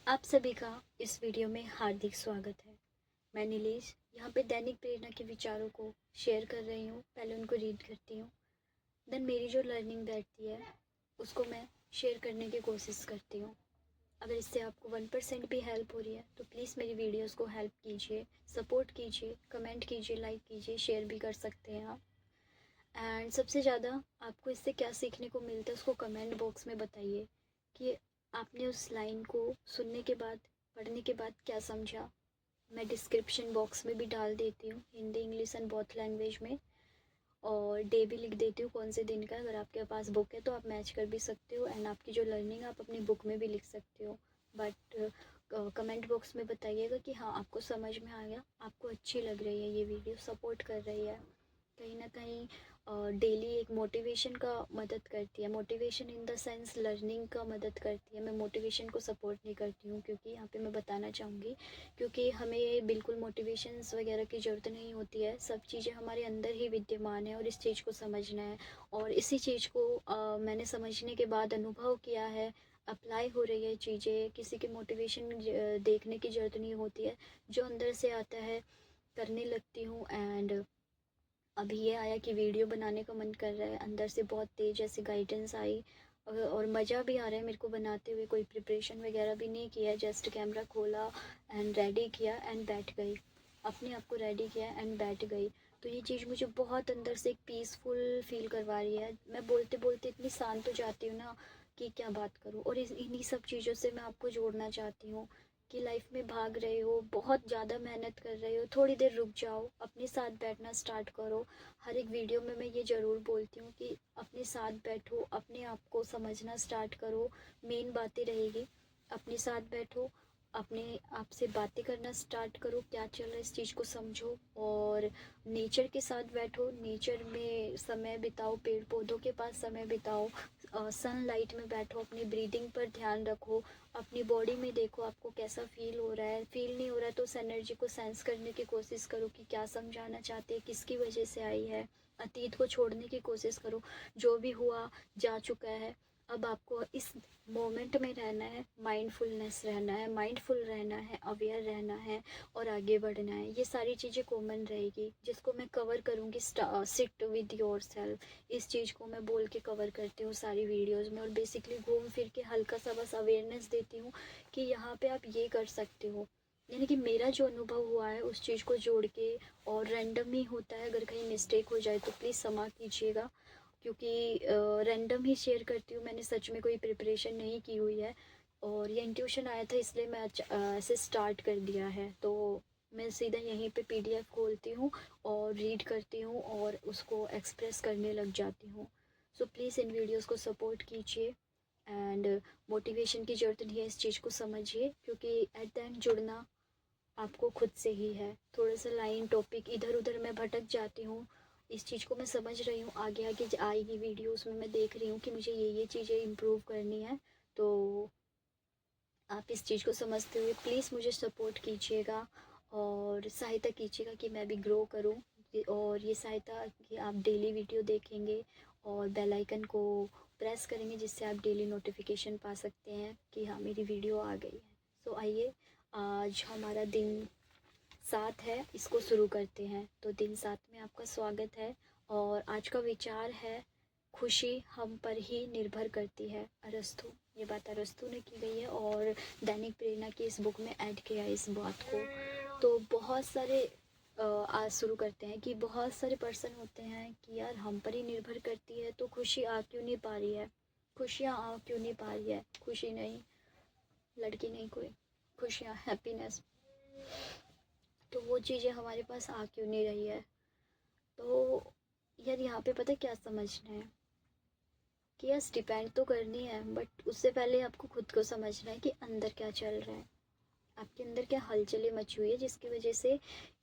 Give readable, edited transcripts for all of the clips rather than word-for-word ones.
आप सभी का इस वीडियो में हार्दिक स्वागत है। मैं नीलेश यहाँ पे दैनिक प्रेरणा के विचारों को शेयर कर रही हूँ। पहले उनको रीड करती हूँ, देन मेरी जो लर्निंग बैठती है उसको मैं शेयर करने की कोशिश करती हूँ। अगर इससे आपको 1% भी हेल्प हो रही है तो प्लीज़ मेरी वीडियोस को हेल्प कीजिए, सपोर्ट कीजिए, कमेंट कीजिए, लाइक कीजिए, शेयर भी कर सकते हैं आप। एंड सबसे ज़्यादा आपको इससे क्या सीखने को मिलता है उसको कमेंट बॉक्स में बताइए कि आपने उस लाइन को सुनने के बाद, पढ़ने के बाद क्या समझा। मैं डिस्क्रिप्शन बॉक्स में भी डाल देती हूँ, Hindi, English and both language में। और डे भी लिख देती हूँ कौन से दिन का। अगर आपके पास बुक है तो आप मैच कर भी सकते हो, एंड आपकी जो लर्निंग आप अपनी बुक में भी लिख सकते हो। बट कमेंट बॉक्स में बताइएगा कि हाँ आपको समझ में आ गया, आपको अच्छी लग रही है, ये वीडियो सपोर्ट कर रही है। कहीं ना कहीं डेली एक मोटिवेशन का मदद करती है। Motivation in the sense learning का मदद करती है। मैं मोटिवेशन को सपोर्ट नहीं करती हूँ, क्योंकि यहाँ पे मैं बताना चाहूँगी, क्योंकि हमें बिल्कुल मोटिवेशंस वगैरह की ज़रूरत नहीं होती है। सब चीज़ें हमारे अंदर ही विद्यमान है और इस चीज़ को समझना है। और इसी चीज़ को मैंने समझने के बाद अनुभव किया है, अप्लाई हो रही है चीज़ें। किसी के मोटिवेशन देखने की ज़रूरत नहीं होती है, जो अंदर से आता है करने लगती हूँ। एंड अभी ये आया कि वीडियो बनाने का मन कर रहा है, अंदर से बहुत तेज ऐसी गाइडेंस आई। और मज़ा भी आ रहा है मेरे को बनाते हुए। कोई प्रिपरेशन वगैरह भी नहीं किया है, जस्ट कैमरा खोला एंड रेडी किया एंड बैठ गई। अपने आप को रेडी किया एंड बैठ गई। तो ये चीज़ मुझे बहुत अंदर से एक पीसफुल फील करवा रही है। मैं बोलते बोलते इतनी शांत हो जाती हूँ ना कि क्या बात करूँ। और इन्हीं सब चीज़ों से मैं आपको जोड़ना चाहती हूँ कि लाइफ में भाग रहे हो, बहुत ज़्यादा मेहनत कर रहे हो, थोड़ी देर रुक जाओ, अपने साथ बैठना स्टार्ट करो। हर एक वीडियो में मैं ये ज़रूर बोलती हूँ कि अपने साथ बैठो, अपने आप को समझना स्टार्ट करो। मेन बातें रहेगी, अपने साथ बैठो, अपने आप से बातें करना स्टार्ट करो, क्या चल रहा है इस चीज़ को समझो। और नेचर के साथ बैठो, नेचर में समय बिताओ, पेड़ पौधों के पास समय बिताओ, सनलाइट में बैठो, अपनी ब्रीदिंग पर ध्यान रखो, अपनी बॉडी में देखो आपको कैसा फील हो रहा है। फील नहीं हो रहा है तो उस एनर्जी को सेंस करने की कोशिश करो कि क्या समझाना चाहते हैं, किसकी वजह से आई है। अतीत को छोड़ने की कोशिश करो, जो भी हुआ जा चुका है। अब आपको इस मोमेंट में रहना है, माइंडफुलनेस रहना है, माइंडफुल रहना है, अवेयर रहना है और आगे बढ़ना है। ये सारी चीज़ें कॉमन रहेगी, जिसको मैं कवर करूँगी सिट विद योर सेल्फ। इस चीज़ को मैं बोल के कवर करती हूँ सारी वीडियोस में। और बेसिकली घूम फिर के हल्का सा बस अवेयरनेस देती हूँ कि यहाँ पे आप ये कर सकते हो। यानी कि मेरा जो अनुभव हुआ है उस चीज़ को जोड़ के। और रैंडम ही होता है, अगर कहीं मिस्टेक हो जाए तो प्लीज़ क्षमा कीजिएगा, क्योंकि रैंडम ही शेयर करती हूँ। मैंने सच में कोई प्रिपरेशन नहीं की हुई है, और ये इंट्यूशन आया था इसलिए मैं ऐसे स्टार्ट कर दिया है। तो मैं सीधा यहीं पे पीडीएफ खोलती हूँ और रीड करती हूँ और उसको एक्सप्रेस करने लग जाती हूँ। सो प्लीज़ इन वीडियोस को सपोर्ट कीजिए। एंड मोटिवेशन की ज़रूरत नहीं है, इस चीज़ को समझिए, क्योंकि एट द एंड जुड़ना आपको खुद से ही है। थोड़ा सा लाइन टॉपिक इधर उधर मैं भटक जाती हूँ, इस चीज़ को मैं समझ रही हूँ। आगे आगे आएगी वीडियोस में मैं देख रही हूँ कि मुझे ये चीज़ें इम्प्रूव करनी है। तो आप इस चीज़ को समझते हुए प्लीज़ मुझे सपोर्ट कीजिएगा और सहायता कीजिएगा कि मैं भी ग्रो करूँ। और ये सहायता कि आप डेली वीडियो देखेंगे और बेल आइकन को प्रेस करेंगे, जिससे आप डेली नोटिफिकेशन पा सकते हैं कि हाँ मेरी वीडियो आ गई है। सो आइए, आज हमारा दिन 7 है, इसको शुरू करते हैं। तो दिन 7 में आपका स्वागत है। और आज का विचार है, खुशी हम पर ही निर्भर करती है। अरस्तु, ये बात अरस्तु ने की गई है और दैनिक प्रेरणा की इस बुक में ऐड किया है इस बात को। तो बहुत सारे आज शुरू करते हैं कि बहुत सारे पर्सन होते हैं कि यार हम पर ही निर्भर करती है तो खुशी आ क्यों नहीं पा रही है, खुशियाँ आ क्यों नहीं पा रही है। खुशी नहीं, लड़की नहीं कोई, खुशियाँ, हैप्पीनेस, तो वो चीज़ें हमारे पास आ क्यों नहीं रही है। तो यार यहाँ पे पता है क्या समझना है कि यस डिपेंड तो करनी है, बट उससे पहले आपको खुद को समझना है कि अंदर क्या चल रहा है, आपके अंदर क्या हलचलें मची हुई है, जिसकी वजह से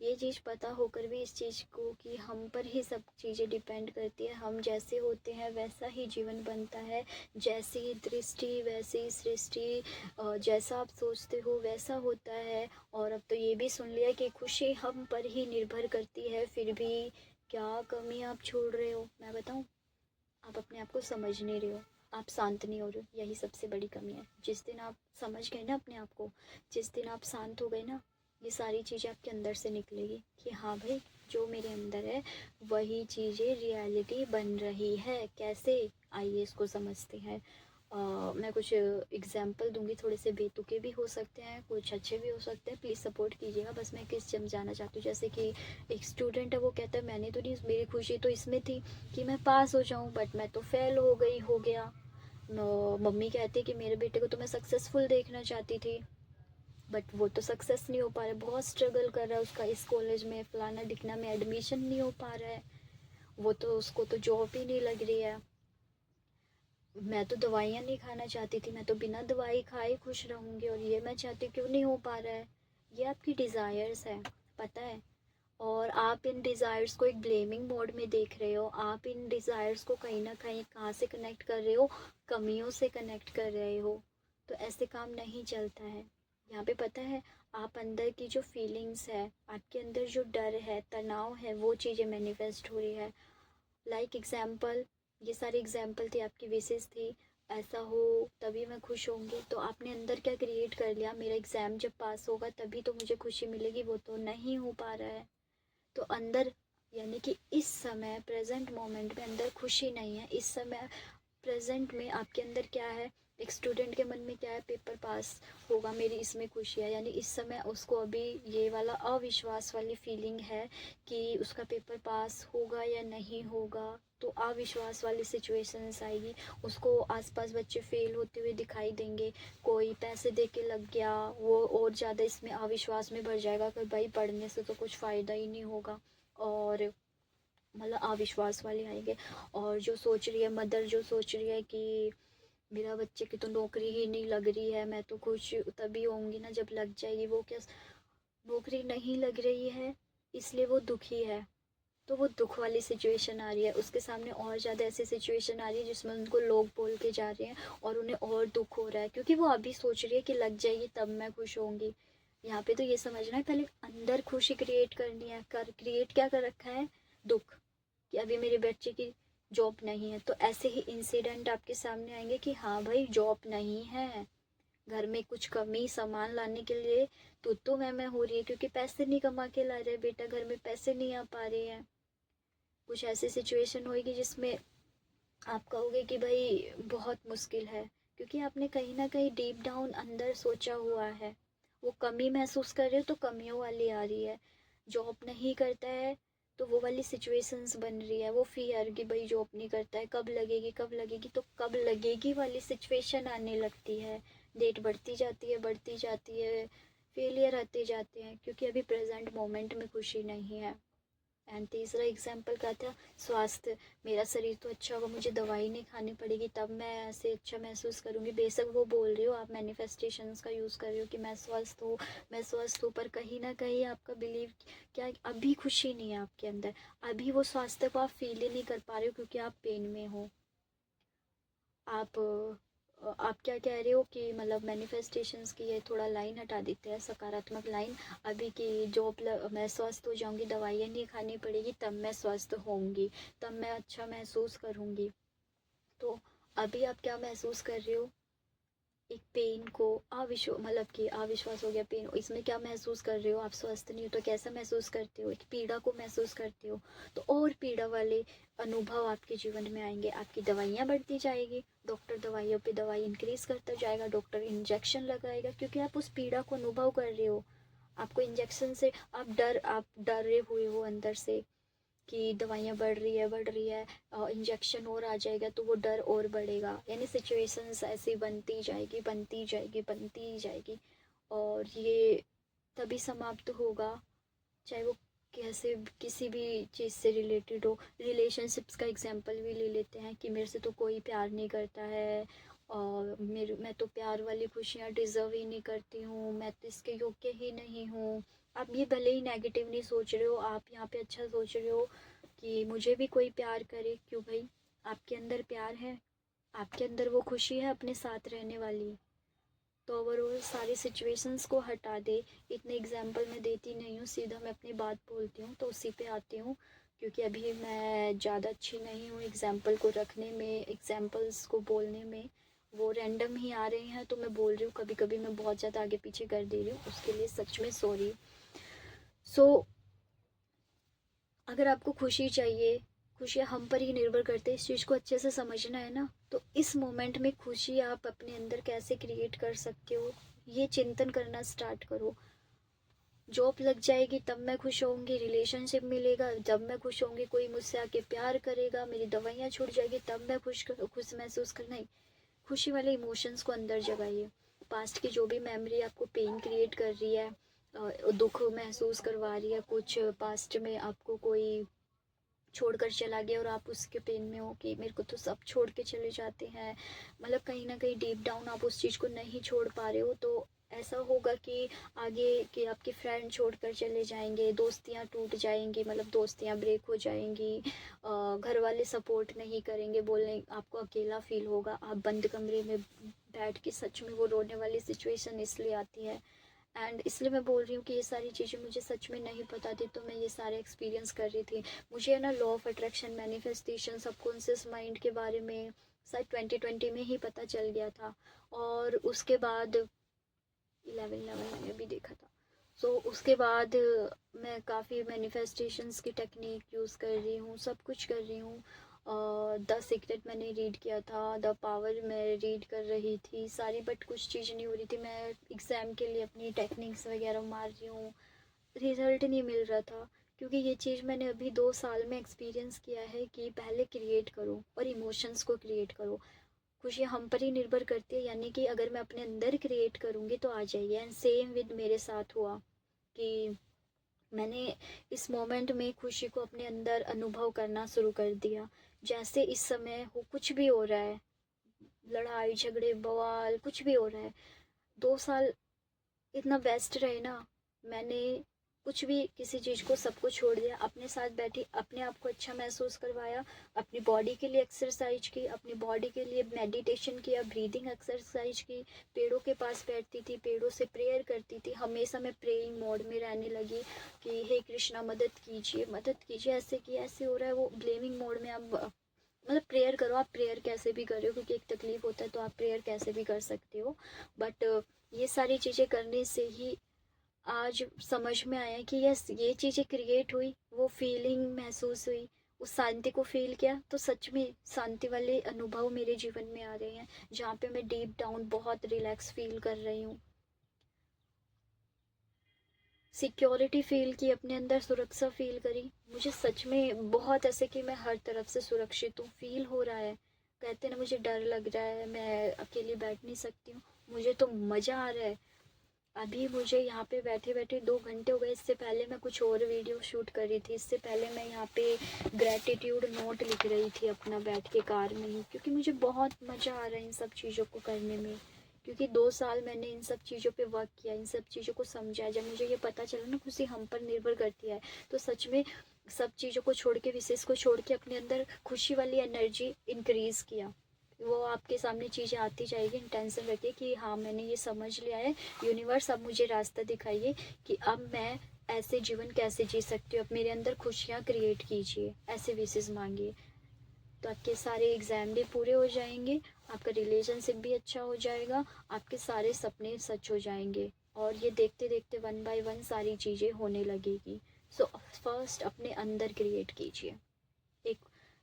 ये चीज़ पता होकर भी इस चीज़ को कि हम पर ही सब चीज़ें डिपेंड करती है। हम जैसे होते हैं वैसा ही जीवन बनता है, जैसी दृष्टि वैसी सृष्टि, जैसा आप सोचते हो वैसा होता है। और अब तो ये भी सुन लिया कि खुशी हम पर ही निर्भर करती है, फिर भी क्या कमी आप छोड़ रहे हो। मैं बताऊँ, आप अपने आप को समझ नहीं रहे हो। आप शांत नहीं हो रहे हो, यही सबसे बड़ी कमी है। जिस दिन आप समझ गए ना अपने आप को, जिस दिन आप शांत हो गए ना, ये सारी चीज़ें आपके अंदर से निकलेगी कि हाँ भाई, जो मेरे अंदर है वही चीज़ें रियलिटी बन रही है। कैसे, आइए इसको समझते हैं। मैं कुछ एग्जांपल दूंगी, थोड़े से बेतुके भी हो सकते हैं, कुछ अच्छे भी हो सकते हैं, प्लीज़ सपोर्ट कीजिएगा। बस मैं किस समझाना चाहती हूँ, जैसे कि एक स्टूडेंट है, वो कहता है मैंने तो नहीं, मेरी खुशी तो इसमें थी कि मैं पास हो जाऊँ, बट मैं तो फेल हो गया। मम्मी कहती है कि मेरे बेटे को तो मैं सक्सेसफुल देखना चाहती थी, बट वो तो सक्सेस नहीं हो पा रहा है, बहुत स्ट्रगल कर रहा है, उसका इस कॉलेज में फलाना दिखना में एडमिशन नहीं हो पा रहा है, वो तो उसको तो जॉब ही नहीं लग रही है। मैं तो दवाइयाँ नहीं खाना चाहती थी, मैं तो बिना दवाई खाए खुश रहूँगी, और ये मैं चाहती हूँ, क्यों नहीं हो पा रहा है। ये आपकी डिज़ायर्स है, पता है। और आप इन डिज़ायर्स को एक ब्लेमिंग मोड में देख रहे हो, आप इन डिज़ायर्स को कहीं ना कहीं कहाँ से कनेक्ट कर रहे हो, कमियों से कनेक्ट कर रहे हो। तो ऐसे काम नहीं चलता है। यहाँ पे पता है, आप अंदर की जो फीलिंग्स है, आपके अंदर जो डर है, तनाव है, वो चीज़ें मैनिफेस्ट हो रही है। लाइक एग्जाम्पल, ये सारी एग्जाम्पल थी, आपकी विशेष थी, ऐसा हो तभी मैं खुश होंगी। तो आपने अंदर क्या क्रिएट कर लिया, मेरा एग्ज़ाम जब पास होगा तभी तो मुझे खुशी मिलेगी, वो तो नहीं हो पा रहा है। तो अंदर, यानी कि इस समय प्रेजेंट मोमेंट में अंदर खुशी नहीं है। इस समय प्रेजेंट में आपके अंदर क्या है, एक स्टूडेंट के मन में क्या है, पेपर पास होगा, मेरी इसमें खुशी है, यानी इस समय उसको अभी ये वाला अविश्वास वाली फीलिंग है कि उसका पेपर पास होगा या नहीं होगा। तो अविश्वास वाली सिचुएशंस आएगी, उसको आसपास बच्चे फेल होते हुए दिखाई देंगे, कोई पैसे दे के लग गया, वो और ज़्यादा इसमें अविश्वास में भर जाएगा कि भाई पढ़ने से तो कुछ फ़ायदा ही नहीं होगा, और मतलब अविश्वास वाले आएंगे। और जो सोच रही है मदर, जो सोच रही है कि मेरा बच्चे की तो नौकरी ही नहीं लग रही है, मैं तो खुश तभी होंगी ना जब लग जाएगी, वो क्या नौकरी नहीं लग रही है इसलिए वो दुखी है। तो वो दुख वाली सिचुएशन आ रही है उसके सामने, और ज़्यादा ऐसी सिचुएशन आ रही है जिसमें उनको लोग बोल के जा रहे हैं और उन्हें और दुख हो रहा है, क्योंकि वो अभी सोच रही है कि लग जाएगी तब मैं खुश होंगी। यहाँ पे तो ये समझना है, पहले अंदर खुशी क्रिएट करनी है। कर क्रिएट क्या कर रखा है, दुख, कि अभी मेरे बच्चे की जॉब नहीं है। तो ऐसे ही इंसिडेंट आपके सामने आएंगे कि हाँ भाई जॉब नहीं है, घर में कुछ कमी, सामान लाने के लिए तो मैं हो रही है, क्योंकि पैसे नहीं कमा के ला रहे बेटा, घर में पैसे नहीं आ पा रहे हैं। कुछ ऐसी सिचुएशन होगी जिसमें आप कहोगे कि भाई बहुत मुश्किल है, क्योंकि आपने कहीं ना कहीं डीप डाउन अंदर सोचा हुआ है, वो कमी महसूस कर रहे हो तो कमियों वाली आ रही है। जॉब नहीं करता है तो वो वाली सिचुएशंस बन रही है, वो फियर कि भाई जॉब नहीं करता है, कब लगेगी कब लगेगी, तो कब लगेगी वाली सिचुएशन आने लगती है। डेट बढ़ती जाती है, बढ़ती जाती है, फेलियर आते जाते हैं, क्योंकि अभी प्रेजेंट मोमेंट में खुशी नहीं है। एंड तीसरा एग्जाम्पल क्या था, स्वास्थ्य, मेरा शरीर तो अच्छा होगा, मुझे दवाई नहीं खानी पड़ेगी तब मैं ऐसे अच्छा महसूस करूँगी। बेशक वो बोल रही हो, आप मैनिफेस्टेशंस का यूज़ कर रहे हो कि मैं स्वस्थ हूँ, मैं स्वस्थ हूँ, पर कहीं ना कहीं आपका बिलीव क्या, अभी खुशी नहीं है आपके अंदर, अभी वो स्वास्थ्य को आप फील ही नहीं कर पा रहे हो, क्योंकि आप पेन में हो। आप क्या कह रहे हो कि मतलब मैनिफेस्टेशंस की ये थोड़ा लाइन हटा देते हैं, सकारात्मक लाइन, अभी की जॉब मैं स्वस्थ हो जाऊंगी, दवाइयाँ नहीं खानी पड़ेगी, तब मैं स्वस्थ होंगी, तब मैं अच्छा महसूस करूंगी। तो अभी आप क्या महसूस कर रहे हो, एक पेन को, मतलब कि अविश्वास हो गया, पेन, इसमें क्या महसूस कर रहे हो, आप स्वस्थ नहीं हो तो कैसा महसूस करते हो, एक पीड़ा को महसूस करते हो। तो और पीड़ा वाले अनुभव आपके जीवन में आएंगे, आपकी दवाइयाँ बढ़ती जाएगी, डॉक्टर दवाइयों पे दवाई इंक्रीज करता जाएगा, डॉक्टर इंजेक्शन लगाएगा, क्योंकि आप उस पीड़ा को अनुभव कर रहे हो। आपको इंजेक्शन से आप डरे हुए हो अंदर से कि दवाइयाँ बढ़ रही है, इंजेक्शन और आ जाएगा तो वो डर और बढ़ेगा, यानी सिचुएशंस ऐसी बनती जाएगी, बनती जाएगी, बनती जाएगी। और ये तभी समाप्त होगा, चाहे वो कैसे किसी भी चीज़ से रिलेटेड हो। रिलेशनशिप्स का एग्जांपल भी ले लेते हैं कि मेरे से तो कोई प्यार नहीं करता है, और मैं तो प्यार वाली खुशियाँ डिज़र्व ही नहीं करती हूँ, मैं तो इसके योग्य ही नहीं हूँ। आप ये भले ही नेगेटिव नहीं सोच रहे हो, आप यहाँ पे अच्छा सोच रहे हो कि मुझे भी कोई प्यार करे, क्यों भाई, आपके अंदर प्यार है, आपके अंदर वो खुशी है अपने साथ रहने वाली। तो ओवरऑल सारी सिचुएशंस को हटा दे, इतने एग्जाम्पल मैं देती नहीं हूँ, सीधा मैं अपनी बात बोलती हूँ, तो उसी पे आती हूँ, क्योंकि अभी मैं ज़्यादा अच्छी नहीं हूँ एग्ज़ाम्पल को रखने में, एग्ज़ाम्पल्स को बोलने में। वो रैंडम ही आ रहे हैं तो मैं बोल रही हूँ, कभी कभी मैं बहुत ज़्यादा आगे पीछे कर दे रही हूँ, उसके लिए सच में सॉरी। अगर आपको खुशी चाहिए, खुशियाँ हम पर ही निर्भर करते हैं, इस चीज़ को अच्छे से समझना है ना, तो इस मोमेंट में खुशी आप अपने अंदर कैसे क्रिएट कर सकते हो, ये चिंतन करना स्टार्ट करो। जॉब लग जाएगी तब मैं खुश होऊंगी, रिलेशनशिप मिलेगा जब मैं खुश होंगी, कोई मुझसे आके प्यार करेगा, मेरी दवाइयाँ छूट जाएगी तब मैं खुश महसूस करना ही। खुशी वाले इमोशंस को अंदर जगाइए। पास्ट की जो भी मेमोरी आपको पेन क्रिएट कर रही है, दुख महसूस करवा रही है, कुछ पास्ट में आपको कोई छोड़कर चला गया और आप उसके पेन में हो कि मेरे को तो सब छोड़ के चले जाते हैं, मतलब कहीं ना कहीं डीप डाउन आप उस चीज़ को नहीं छोड़ पा रहे हो, तो ऐसा होगा कि आगे कि आपके फ्रेंड छोड़कर चले जाएंगे, दोस्तियां टूट जाएंगी, मतलब दोस्तियां ब्रेक हो जाएंगी, घर वाले सपोर्ट नहीं करेंगे, बोलने आपको अकेला फील होगा, आप बंद कमरे में बैठ के सच में वो रोने वाली सिचुएशन इसलिए आती है। एंड इसलिए मैं बोल रही हूँ कि ये सारी चीज़ें मुझे सच में नहीं पता थी, तो मैं ये सारे एक्सपीरियंस कर रही थी। मुझे है ना law of attraction, manifestation, subconscious mind के बारे में शायद 2020 में ही पता चल गया था, और उसके बाद 11/11 मैंने भी देखा था। उसके बाद मैं काफ़ी मैनिफेस्टेशंस की टेक्निक यूज़ कर रही हूँ, सब कुछ कर रही हूँ। द सीक्रेट मैंने रीड किया था, द पावर मैं रीड कर रही थी सारी, बट कुछ चीज़ नहीं हो रही थी। मैं एग्ज़ाम के लिए अपनी टेक्निक्स वगैरह मार रही हूँ, रिज़ल्ट नहीं मिल रहा था, क्योंकि ये चीज़ मैंने अभी 2 साल में एक्सपीरियंस किया है कि पहले क्रिएट करो और इमोशंस को क्रिएट करो। खुशी हम पर ही निर्भर करती है, यानी कि अगर मैं अपने अंदर क्रिएट करूँगी तो आ जाएगी। एंड सेम विद मेरे साथ हुआ कि मैंने इस मोमेंट में खुशी को अपने अंदर अनुभव करना शुरू कर दिया। जैसे इस समय हो, कुछ भी हो रहा है, लड़ाई झगड़े बवाल कुछ भी हो रहा है, 2 साल इतना बेस्ट रहे ना, मैंने कुछ भी किसी चीज़ को सबको छोड़ दिया, अपने साथ बैठी, अपने आप को अच्छा महसूस करवाया, अपनी बॉडी के लिए एक्सरसाइज की, अपनी बॉडी के लिए मेडिटेशन किया, ब्रीदिंग एक्सरसाइज की, पेड़ों के पास बैठती थी, पेड़ों से प्रेयर करती थी, हमेशा मैं प्रेइंग मोड में रहने लगी कि हे कृष्णा मदद कीजिए मदद कीजिए, ऐसे कि ऐसे हो रहा है, वो ब्लेमिंग मोड में अब मतलब प्रेयर करो, आप प्रेयर कैसे भी कर रहे हो, क्योंकि एक तकलीफ होता है तो आप प्रेयर कैसे भी कर सकते हो, बट ये सारी चीज़ें करने से ही आज समझ में आया कि यस, ये चीज़ें क्रिएट हुई, वो फीलिंग महसूस हुई, उस शांति को फील किया, तो सच में शांति वाले अनुभव मेरे जीवन में आ रहे हैं, जहाँ पे मैं डीप डाउन बहुत रिलैक्स फील कर रही हूँ, सिक्योरिटी फील की, अपने अंदर सुरक्षा फील करी। मुझे सच में बहुत ऐसे कि मैं हर तरफ से सुरक्षित हूँ, फील हो रहा है। कहते ना मुझे डर लग रहा है, मैं अकेली बैठ नहीं सकती हूँ, मुझे तो मज़ा आ रहा है। अभी मुझे यहाँ पे बैठे बैठे 2 घंटे हो गए, इससे पहले मैं कुछ और वीडियो शूट कर रही थी, इससे पहले मैं यहाँ पे ग्रेटिट्यूड नोट लिख रही थी अपना बैठ के कार में ही, क्योंकि मुझे बहुत मज़ा आ रहा है इन सब चीज़ों को करने में। क्योंकि 2 साल मैंने इन सब चीज़ों पे वर्क किया, इन सब चीज़ों को समझा, जब मुझे ये पता चला ना खुशी हम पर निर्भर करती है, तो सच में सब चीज़ों को छोड़ के, विशेष को छोड़ के, अपने अंदर खुशी वाली एनर्जी इंक्रीज़ किया। वो आपके सामने चीज़ें आती जाएगी, इंटेंशन रखिए कि हाँ मैंने ये समझ लिया है, यूनिवर्स अब मुझे रास्ता दिखाइए कि अब मैं ऐसे जीवन कैसे जी सकती हूँ, अब मेरे अंदर खुशियाँ क्रिएट कीजिए, ऐसे विशेष मांगिए, तो आपके सारे एग्ज़ाम भी पूरे हो जाएंगे, आपका रिलेशनशिप भी अच्छा हो जाएगा, आपके सारे सपने सच हो जाएंगे, और ये देखते देखते 1 बाय 1 सारी चीज़ें होने लगेगी। सो फर्स्ट अपने अंदर क्रिएट कीजिए, एक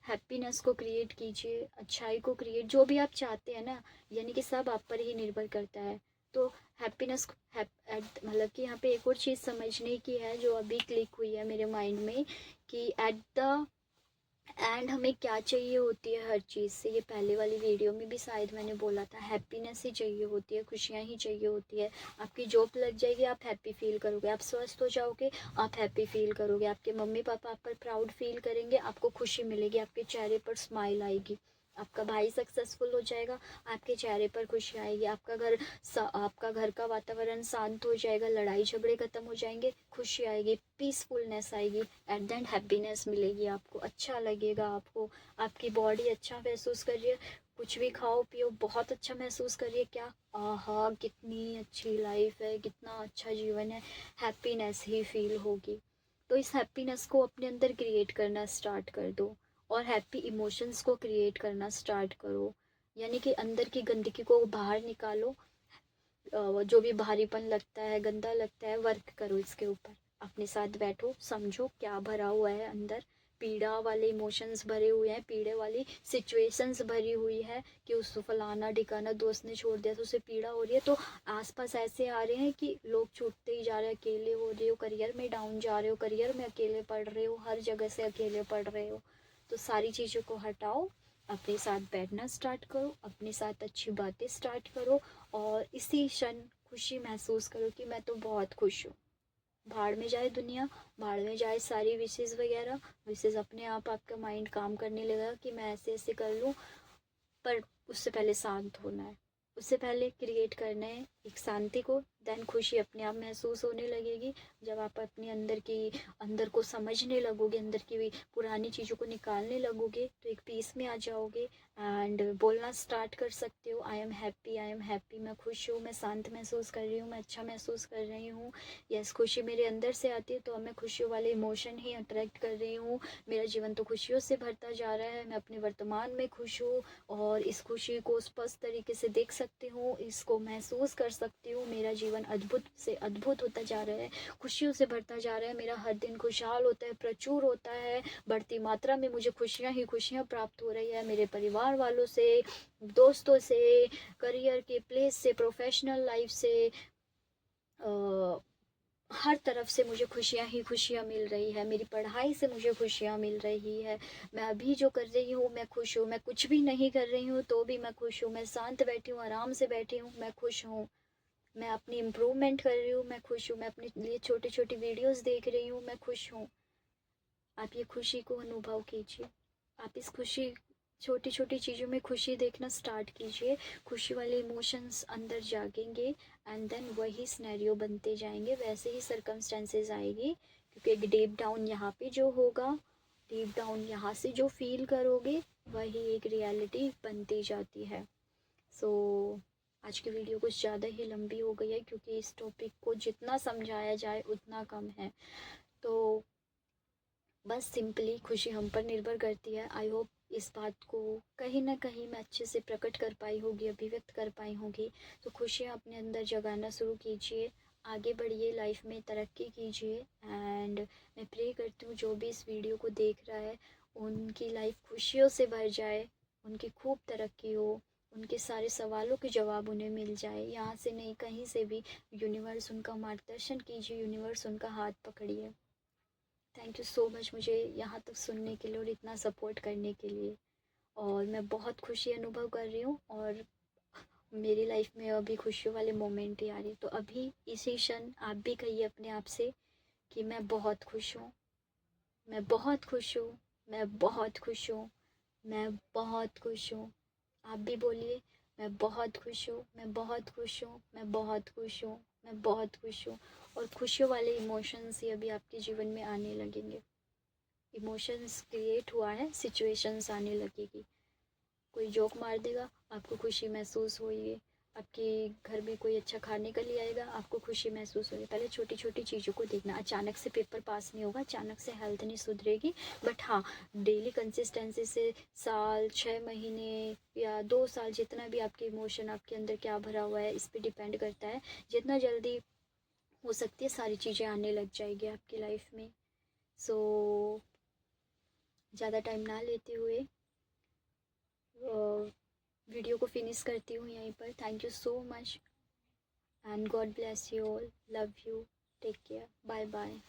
हैप्पीनेस को क्रिएट कीजिए, अच्छाई को क्रिएट, जो भी आप चाहते हैं ना, यानी कि सब आप पर ही निर्भर करता है। तो हैप्पीनेस मतलब कि यहाँ पे एक और चीज़ समझने की है जो अभी क्लिक हुई है मेरे माइंड में, कि एट द एंड हमें क्या चाहिए होती है हर चीज़ से, ये पहले वाली वीडियो में भी शायद मैंने बोला था, हैप्पीनेस ही चाहिए होती है, खुशियाँ ही चाहिए होती है। आपकी जॉब लग जाएगी, आप हैप्पी फील करोगे, आप स्वस्थ हो जाओगे, आप हैप्पी फील करोगे, आपके मम्मी पापा आप पर प्राउड फील करेंगे, आपको खुशी मिलेगी, आपके चेहरे पर स्माइल आएगी, आपका भाई सक्सेसफुल हो जाएगा, आपके चेहरे पर खुशी आएगी, आपका घर का वातावरण शांत हो जाएगा, लड़ाई झगड़े खत्म हो जाएंगे, खुशी आएगी, पीसफुलनेस आएगी, एट द एंड हैप्पीनेस मिलेगी, आपको अच्छा लगेगा, आपको आपकी बॉडी अच्छा महसूस कर रही है, कुछ भी खाओ पियो बहुत अच्छा महसूस करिए, क्या आहा कितनी अच्छी लाइफ है, कितना अच्छा जीवन है, हैप्पीनेस ही फील होगी। तो इस हैप्पीनेस को अपने अंदर क्रिएट करना स्टार्ट कर दो और हैप्पी इमोशंस को क्रिएट करना स्टार्ट करो। यानी कि अंदर की गंदगी को बाहर निकालो। जो भी भारीपन लगता है, गंदा लगता है, वर्क करो इसके ऊपर। अपने साथ बैठो, समझो क्या भरा हुआ है अंदर। पीड़ा वाले इमोशंस भरे हुए हैं, पीड़े वाली सिचुएशंस भरी हुई है कि उसको फलाना ढिकाना दोस्त ने छोड़ दिया तो उसे पीड़ा हो रही है। तो आसपास ऐसे आ रहे हैं कि लोग छूटते ही जा रहे हैं, अकेले हो रहे हो, करियर में डाउन जा रहे हो, करियर में अकेले पढ़ रहे हो, हर जगह से अकेले पढ़ रहे हो। तो सारी चीज़ों को हटाओ, अपने साथ बैठना स्टार्ट करो, अपने साथ अच्छी बातें स्टार्ट करो और इसी क्षण खुशी महसूस करो कि मैं तो बहुत खुश हूँ। भाड़ में जाए दुनिया, भाड़ में जाए सारी विशेज़ वगैरह, विशेज़ अपने आप आपका माइंड काम करने लगेगा कि मैं ऐसे ऐसे कर लूँ। पर उससे पहले शांत होना है, उससे पहले क्रिएट करना है एक शांति को। देन खुशी अपने आप महसूस होने लगेगी। जब आप अपने अंदर को समझने लगोगे, अंदर की पुरानी चीज़ों को निकालने लगोगे तो एक पीस में आ जाओगे एंड बोलना स्टार्ट कर सकते हो, I am happy, I am happy, मैं खुश हूँ, मैं शांत महसूस कर रही हूँ, मैं अच्छा महसूस कर रही हूँ। यस, खुशी मेरे अंदर से आती है तो अब मैं खुशियों वाले इमोशन ही अट्रैक्ट कर रही हूँ। मेरा जीवन तो खुशियों से भरता जा रहा है, मैं अपने वर्तमान में खुश हूँ और इस खुशी को स्पष्ट तरीके से देख सकती हूँ, इसको महसूस कर सकती हूँ। मेरा जीवन अद्भुत से अद्भुत होता जा रहा है, खुशियों से भरता जा रहा है। मेरा हर दिन खुशहाल होता है, प्रचुर होता है, बढ़ती मात्रा में मुझे खुशियाँ ही खुशियाँ प्राप्त हो रही है। मेरे परिवार वालों से, दोस्तों से, करियर के प्लेस से, प्रोफेशनल लाइफ से, हर तरफ से मुझे खुशियाँ ही खुशियाँ मिल रही है। मेरी पढ़ाई से मुझे खुशियाँ मिल रही है। मैं अभी जो कर रही हूँ मैं खुश हूँ, मैं कुछ भी नहीं कर रही हूँ तो भी मैं खुश हूँ, मैं शांत बैठी हूँ, आराम से बैठी हूँ, मैं खुश हूँ। मैं अपनी इम्प्रूवमेंट कर रही हूँ, मैं खुश हूँ। मैं अपने लिए छोटी छोटी वीडियोस देख रही हूँ, मैं खुश हूँ। आप ये खुशी को अनुभव कीजिए। आप इस खुशी, छोटी छोटी चीज़ों में खुशी देखना स्टार्ट कीजिए। खुशी वाले इमोशंस अंदर जागेंगे एंड देन वही सिनेरियो बनते जाएंगे, वैसे ही सर्कमस्टेंसेस आएगी। क्योंकि एक डीप डाउन यहाँ पे जो होगा, डीप डाउन यहाँ से जो फील करोगे वही एक रियलिटी बनती जाती है। सो आज की वीडियो कुछ ज़्यादा ही लंबी हो गई है क्योंकि इस टॉपिक को जितना समझाया जाए उतना कम है। तो बस सिंपली खुशी हम पर निर्भर करती है। आई होप इस बात को कहीं ना कहीं मैं अच्छे से प्रकट कर पाई होगी, अभिव्यक्त कर पाई होगी। तो खुशियाँ अपने अंदर जगाना शुरू कीजिए, आगे बढ़िए, लाइफ में तरक्की कीजिए एंड मैं प्रे करती हूँ जो भी इस वीडियो को देख रहा है उनकी लाइफ खुशियों से भर जाए, उनकी खूब तरक्की हो, उनके सारे सवालों के जवाब उन्हें मिल जाए, यहाँ से नहीं कहीं से भी। यूनिवर्स उनका मार्गदर्शन कीजिए, यूनिवर्स उनका हाथ पकड़िए। थैंक यू सो मच मुझे यहाँ तक सुनने के लिए और इतना सपोर्ट करने के लिए। और मैं बहुत खुशी अनुभव कर रही हूँ और मेरी लाइफ में अभी खुशियों वाले मोमेंट ही आ रही है। तो अभी इसी क्षण आप भी कहिए अपने आप से कि मैं बहुत खुश हूँ, मैं बहुत खुश हूँ, मैं बहुत खुश हूँ, मैं बहुत खुश हूँ। आप भी बोलिए, मैं बहुत खुश हूँ, मैं बहुत खुश हूँ, मैं बहुत खुश हूँ, मैं बहुत खुश हूँ। और खुशियों वाले इमोशंस ही अभी आपके जीवन में आने लगेंगे। इमोशंस क्रिएट हुआ है, सिचुएशंस आने लगेगी। कोई जोक मार देगा, आपको खुशी महसूस होगी। आपके घर में कोई अच्छा खाने के लिए आएगा, आपको खुशी महसूस होगी। पहले छोटी छोटी चीज़ों को देखना। अचानक से पेपर पास नहीं होगा, अचानक से हेल्थ नहीं सुधरेगी, बट हाँ डेली कंसिस्टेंसी से साल, 6 महीने या 2 साल, जितना भी आपके इमोशन आपके अंदर क्या भरा हुआ है इस पर डिपेंड करता है। जितना जल्दी हो सकती है सारी चीज़ें आने लग जाएगी आपकी लाइफ में। सो ज़्यादा टाइम ना लेते हुए वीडियो को फिनिश करती हूँ यहीं पर। Thank you so much and God bless you all, love you, take care, bye bye.